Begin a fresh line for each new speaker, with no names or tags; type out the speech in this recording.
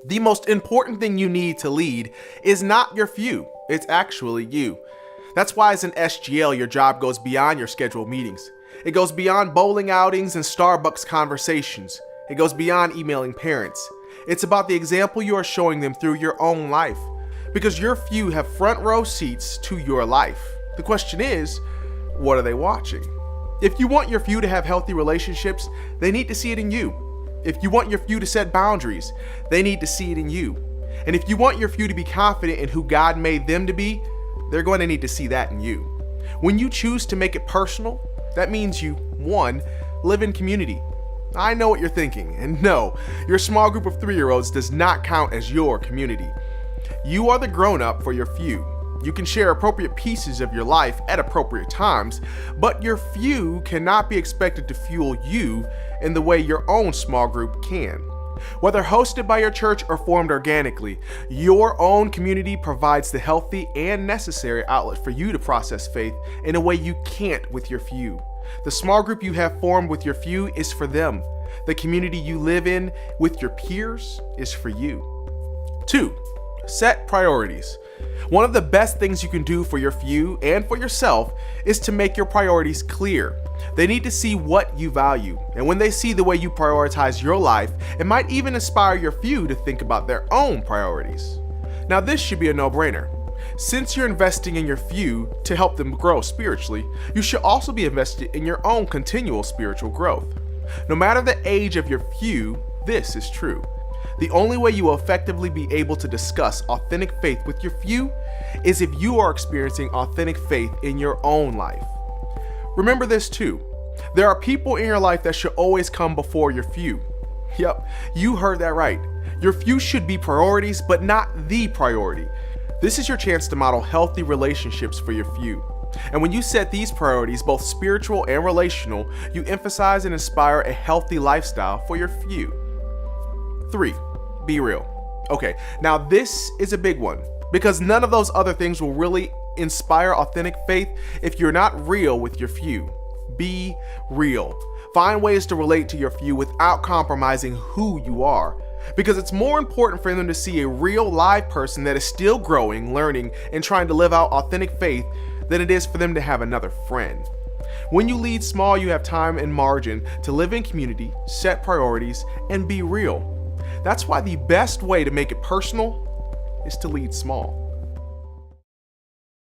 The most important thing you need to lead is not your few, it's actually you. That's why as an SGL, your job goes beyond your scheduled meetings. It goes beyond bowling outings and Starbucks conversations. It goes beyond emailing parents. It's about the example you are showing them through your own life. Because your few have front row seats to your life. The question is, what are they watching? If you want your few to have healthy relationships, they need to see it in you. If you want your few to set boundaries, they need to see it in you. And if you want your few to be confident in who God made them to be, they're going to need to see that in you. When you choose to make it personal, that means you, 1, live in community. I know what you're thinking, and no, your small group of 3-year-olds does not count as your community. You are the grown-up for your few. You can share appropriate pieces of your life at appropriate times, but your few cannot be expected to fuel you in the way your own small group can. Whether hosted by your church or formed organically, your own community provides the healthy and necessary outlet for you to process faith in a way you can't with your few. The small group you have formed with your few is for them. The community you live in with your peers is for you. 2. Set priorities. One of the best things you can do for your few and for yourself is to make your priorities clear. They need to see what you value, and when they see the way you prioritize your life, it might even inspire your few to think about their own priorities. Now, this should be a no-brainer. Since you're investing in your few to help them grow spiritually, you should also be invested in your own continual spiritual growth. No matter the age of your few, this is true. The only way you will effectively be able to discuss authentic faith with your few is if you are experiencing authentic faith in your own life. Remember this too. There are people in your life that should always come before your few. Yep, you heard that right. Your few should be priorities, but not the priority. This is your chance to model healthy relationships for your few. And when you set these priorities, both spiritual and relational, you emphasize and inspire a healthy lifestyle for your few. 3. Be real. Okay, now this is a big one because none of those other things will really inspire authentic faith if you're not real with your few. Be real. Find ways to relate to your few without compromising who you are, because it's more important for them to see a real live person that is still growing, learning, and trying to live out authentic faith than it is for them to have another friend. When you lead small, you have time and margin to live in community, set priorities, and be real. That's why the best way to make it personal is to lead small.